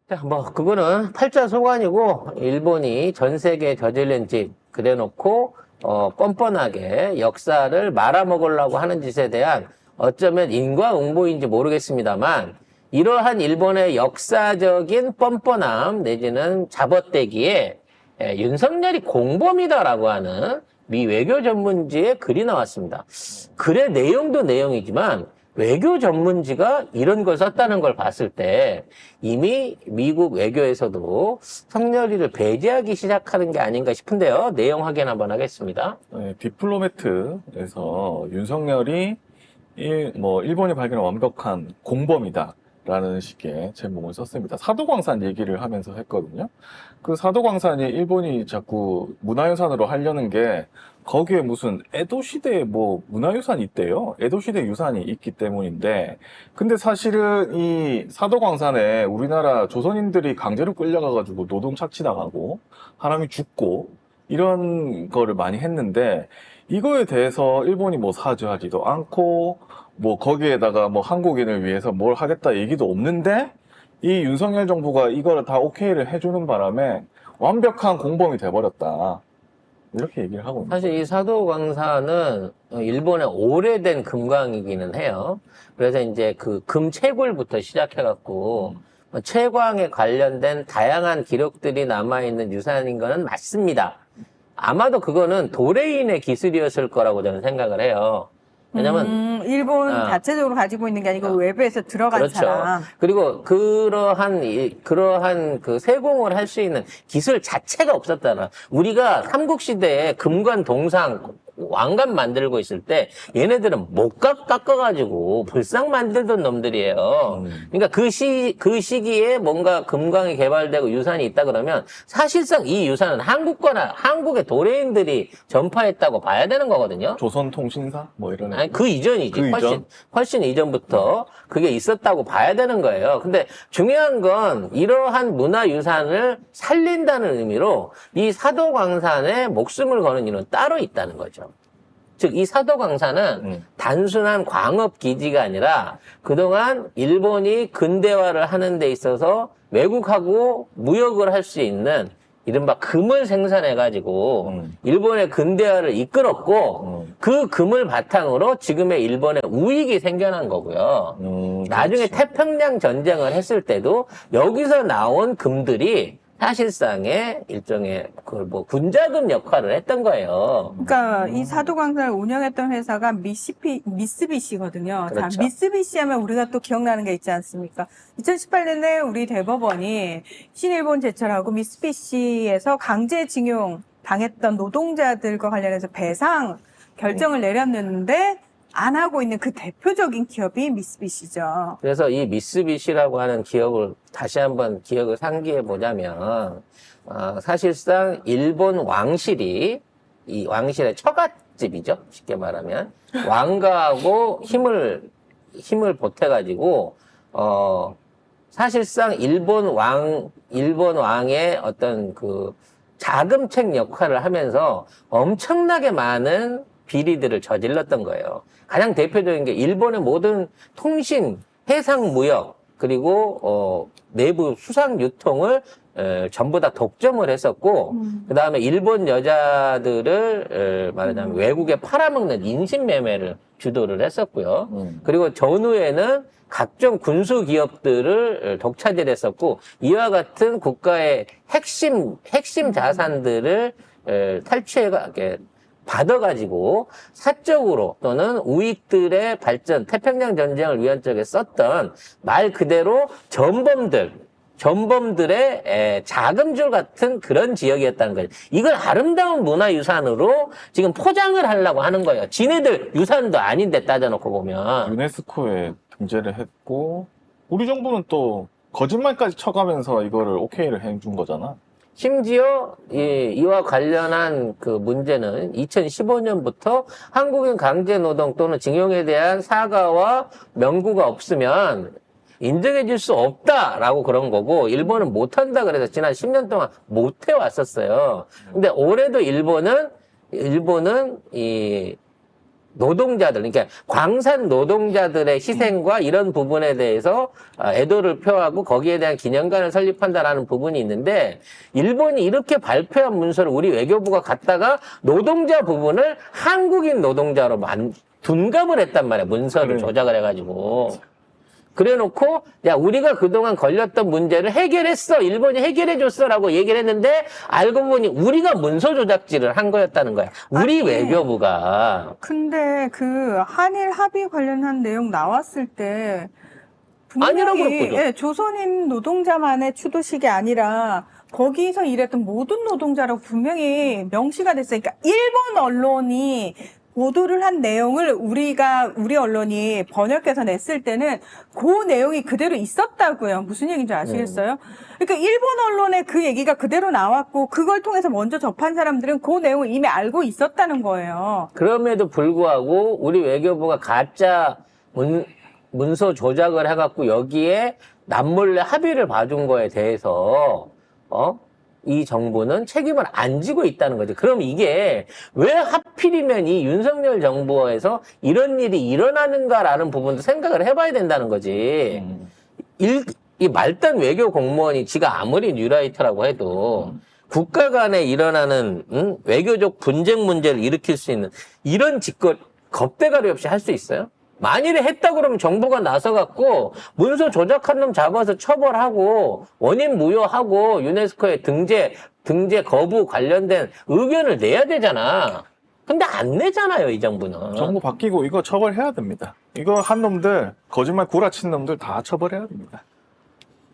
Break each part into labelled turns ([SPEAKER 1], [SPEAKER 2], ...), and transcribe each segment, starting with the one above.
[SPEAKER 1] 자, 뭐 그거는 팔자소관이고 일본이 전 세계에 저지른 짓 그래놓고 뻔뻔하게 역사를 말아먹으려고 하는 짓에 대한 어쩌면 인과응보인지 모르겠습니다만 이러한 일본의 역사적인 뻔뻔함 내지는 잡아떼기에 윤석열이 공범이다라고 하는 미 외교 전문지의 글이 나왔습니다. 글의 내용도 내용이지만 외교 전문지가 이런 걸 썼다는 걸 봤을 때 이미 미국 외교에서도 성렬이를 배제하기 시작하는 게 아닌가 싶은데요. 내용 확인 한번 하겠습니다.
[SPEAKER 2] 네, 디플로매트에서 윤석열이 일본이 발견한 완벽한 공범이다. 라는 식의 제목을 썼습니다. 사도광산 얘기를 하면서 했거든요. 그 사도광산이 일본이 자꾸 문화유산으로 하려는 게 거기에 무슨 에도시대 문화유산이 있대요. 에도시대 유산이 있기 때문인데 근데 사실은 이 사도광산에 우리나라 조선인들이 강제로 끌려가가지고 노동 착취당하고 사람이 죽고 이런 거를 많이 했는데 이거에 대해서 일본이 사죄하지도 않고 거기에다가 한국인을 위해서 뭘 하겠다 얘기도 없는데 이 윤석열 정부가 이거를 다 오케이를 해주는 바람에 완벽한 공범이 돼버렸다. 이렇게 얘기를 하고 있는
[SPEAKER 1] 사실 이 사도광산은 일본의 오래된 금광이기는 해요. 그래서 이제 그 금채굴부터 시작해갖고 채광에 관련된 다양한 기록들이 남아있는 유산인 거는 맞습니다. 아마도 그거는 도레인의 기술이었을 거라고 저는 생각을 해요. 왜냐면
[SPEAKER 3] 일본 자체적으로 가지고 있는 게 아니고 외부에서 들어간
[SPEAKER 1] 그렇죠.
[SPEAKER 3] 사람.
[SPEAKER 1] 그리고 그러한 그 세공을 할 수 있는 기술 자체가 없었잖아. 우리가 삼국시대에 금관 동상 왕관 만들고 있을 때 얘네들은 목각 깎아가지고 불상 만들던 놈들이에요. 그러니까 그 시기에 뭔가 금광이 개발되고 유산이 있다 그러면 사실상 이 유산은 한국거나 한국의 도레인들이 전파했다고 봐야 되는 거거든요.
[SPEAKER 2] 조선통신사 이런
[SPEAKER 1] 아니 그 이전이지.
[SPEAKER 2] 그 이전?
[SPEAKER 1] 훨씬 이전부터 그게 있었다고 봐야 되는 거예요. 근데 중요한 건 이러한 문화유산을 살린다는 의미로 이 사도광산에 목숨을 거는 이유는 따로 있다는 거죠. 즉, 이 사도광산은 단순한 광업기지가 아니라 그동안 일본이 근대화를 하는 데 있어서 외국하고 무역을 할 수 있는 이른바 금을 생산해가지고 일본의 근대화를 이끌었고 그 금을 바탕으로 지금의 일본의 우익이 생겨난 거고요. 나중에 태평양 전쟁을 했을 때도 여기서 나온 금들이 사실상의 일종의 군자금 역할을 했던 거예요.
[SPEAKER 3] 그러니까 이 사도광산을 운영했던 회사가 미쓰비시거든요.
[SPEAKER 1] 그렇죠.
[SPEAKER 3] 자, 미쓰비시 하면 우리가 또 기억나는 게 있지 않습니까? 2018년에 우리 대법원이 신일본 제철하고 미쓰비시에서 강제징용 당했던 노동자들과 관련해서 배상 결정을 내렸는데 안 하고 있는 그 대표적인 기업이 미쓰비시죠.
[SPEAKER 1] 그래서 이 미쓰비시라고 하는 기업을 다시 한번 기억을 상기해 보자면 사실상 일본 왕실이 이 왕실의 처갓집이죠. 쉽게 말하면 왕가하고 힘을 보태가지고 사실상 일본 왕의 어떤 그 자금책 역할을 하면서 엄청나게 많은 비리들을 저질렀던 거예요. 가장 대표적인 게 일본의 모든 통신, 해상 무역, 그리고 내부 수상 유통을 전부 다 독점을 했었고 그 다음에 일본 여자들을 말하자면 외국에 팔아먹는 인신매매를 주도를 했었고요. 그리고 전후에는 각종 군수 기업들을 독차지를 했었고 이와 같은 국가의 핵심 자산들을 탈취해 받아가지고 사적으로 또는 우익들의 발전, 태평양 전쟁을 위한 쪽에 썼던 말 그대로 전범들의 자금줄 같은 그런 지역이었다는 거예요. 이걸 아름다운 문화유산으로 지금 포장을 하려고 하는 거예요. 지네들 유산도 아닌데 따져놓고 보면.
[SPEAKER 2] 유네스코에 등재를 했고 우리 정부는 또 거짓말까지 쳐가면서 이거를 오케이를 해준 거잖아.
[SPEAKER 1] 심지어 이와 관련한 그 문제는 2015년부터 한국인 강제노동 또는 징용에 대한 사과와 명구가 없으면 인정해 줄 수 없다라고 그런 거고 일본은 못한다 그래서 지난 10년 동안 못 해왔었어요. 근데 올해도 일본은 이 노동자들, 그러니까 광산 노동자들의 희생과 이런 부분에 대해서 애도를 표하고 거기에 대한 기념관을 설립한다라는 부분이 있는데, 일본이 이렇게 발표한 문서를 우리 외교부가 갖다가 노동자 부분을 한국인 노동자로 둔갑을 했단 말이야. 문서를
[SPEAKER 2] 그래.
[SPEAKER 1] 조작을 해가지고. 그래 놓고, 야, 우리가 그동안 걸렸던 문제를 해결했어. 일본이 해결해줬어라고 얘기를 했는데, 알고 보니 우리가 문서 조작질을 한 거였다는 거야. 우리
[SPEAKER 3] 아니.
[SPEAKER 1] 외교부가.
[SPEAKER 3] 근데 그 한일 합의 관련한 내용 나왔을 때
[SPEAKER 1] 아니라고
[SPEAKER 3] 분명히
[SPEAKER 1] 그랬거든.
[SPEAKER 3] 예, 조선인 노동자만의 추도식이 아니라 거기서 일했던 모든 노동자라고 분명히 명시가 됐어요. 그러니까 일본 언론이 보도를 한 내용을 우리 언론이 번역해서 냈을 때는 그 내용이 그대로 있었다고요. 무슨 얘기인지 아시겠어요? 그러니까 일본 언론에 그 얘기가 그대로 나왔고 그걸 통해서 먼저 접한 사람들은 그 내용을 이미 알고 있었다는 거예요.
[SPEAKER 1] 그럼에도 불구하고 우리 외교부가 가짜 문서 조작을 해갖고 여기에 남몰래 합의를 봐준 거에 대해서, 이 정부는 책임을 안 지고 있다는 거지. 그럼 이게 왜 하필이면 이 윤석열 정부에서 이런 일이 일어나는가라는 부분도 생각을 해봐야 된다는 거지. 이 말단 외교 공무원이 지가 아무리 뉴라이터라고 해도 국가 간에 일어나는 외교적 분쟁 문제를 일으킬 수 있는 이런 짓걸 겁대가리 없이 할 수 있어요? 만일에 했다 그러면 정부가 나서갖고 문서 조작한 놈 잡아서 처벌하고 원인 무효하고 유네스코에 등재 거부 관련된 의견을 내야 되잖아. 근데 안 내잖아요, 이 정부는.
[SPEAKER 2] 정부 바뀌고 이거 처벌해야 됩니다. 이거 한 놈들, 거짓말 구라친 놈들 다 처벌해야 됩니다.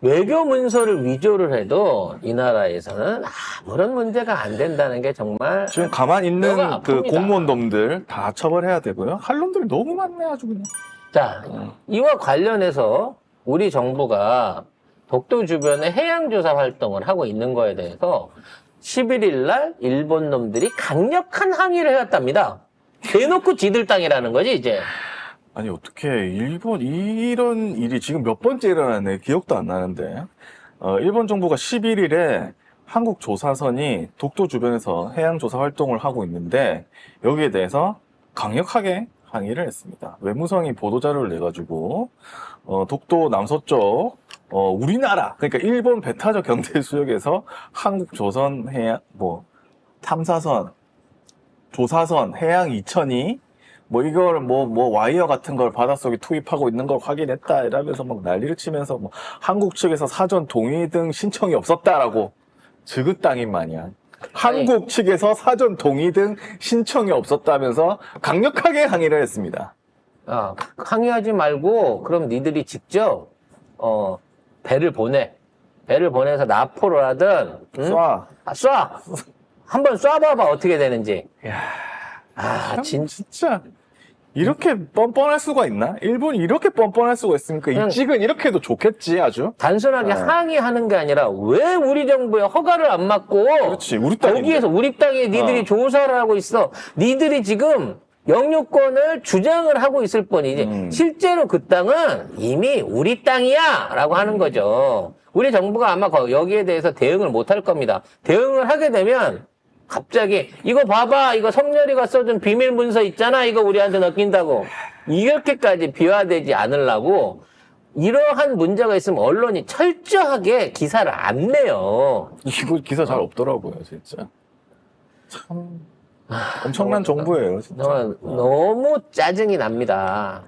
[SPEAKER 1] 외교 문서를 위조를 해도 이 나라에서는 아무런 문제가 안 된다는 게 정말
[SPEAKER 2] 지금 가만히 있는
[SPEAKER 1] 뼈가
[SPEAKER 2] 그
[SPEAKER 1] 아픕니다.
[SPEAKER 2] 공무원 놈들 다 처벌해야 되고요. 할 놈들이 너무 많네, 아주 그냥.
[SPEAKER 1] 자, 이와 관련해서 우리 정부가 독도 주변에 해양조사 활동을 하고 있는 거에 대해서 11일 날 일본 놈들이 강력한 항의를 해왔답니다. 대놓고 지들 땅이라는 거지, 이제.
[SPEAKER 2] 아니, 어떻게, 일본, 이런 일이 지금 몇 번째 일어나네. 기억도 안 나는데. 일본 정부가 11일에 한국 조사선이 독도 주변에서 해양조사 활동을 하고 있는데, 여기에 대해서 강력하게 항의를 했습니다. 외무성이 보도자료를 내가지고, 독도 남서쪽, 우리나라, 그러니까 일본 배타적 경제 수역에서 한국 조선 해양, 탐사선, 조사선, 해양 이천이 이걸 와이어 같은 걸 바닷속에 투입하고 있는 걸 확인했다 이러면서 막 난리를 치면서 한국 측에서 사전 동의 등 신청이 없었다라고 지긋당인 마냥 한국 측에서 사전 동의 등 신청이 없었다면서 강력하게 항의를 했습니다.
[SPEAKER 1] 항의하지 말고 그럼 니들이 직접 배를 보내서 나포를 하든
[SPEAKER 2] 쏴.
[SPEAKER 1] 쏴. 한번 쏴봐봐 어떻게 되는지.
[SPEAKER 2] 참,
[SPEAKER 1] 진짜.
[SPEAKER 2] 진짜 이렇게 뻔뻔할 수가 있나? 일본이 이렇게 뻔뻔할 수가 있습니까?
[SPEAKER 1] 그냥-
[SPEAKER 2] 이 찍은 이렇게 해도 좋겠지 아주.
[SPEAKER 1] 단순하게 항의하는 게 아니라 왜 우리 정부에 허가를 안 받고
[SPEAKER 2] 그렇지, 우리 땅인데.
[SPEAKER 1] 거기에서 우리 땅에 니들이 조사를 하고 있어. 니들이 지금 영유권을 주장을 하고 있을 뿐이지 실제로 그 땅은 이미 우리 땅이야 라고 하는 거죠. 우리 정부가 아마 여기에 대해서 대응을 못 할 겁니다. 대응을 하게 되면 갑자기 이거 봐봐, 이거 성렬이가 써준 비밀 문서 있잖아, 이거 우리한테 넘긴다고 이렇게까지 비화되지 않으려고 이러한 문제가 있으면 언론이 철저하게 기사를 안 내요.
[SPEAKER 2] 이거 기사 잘 없더라고요, 진짜. 참 엄청난 정부예요, 진짜.
[SPEAKER 1] 너무 짜증이 납니다.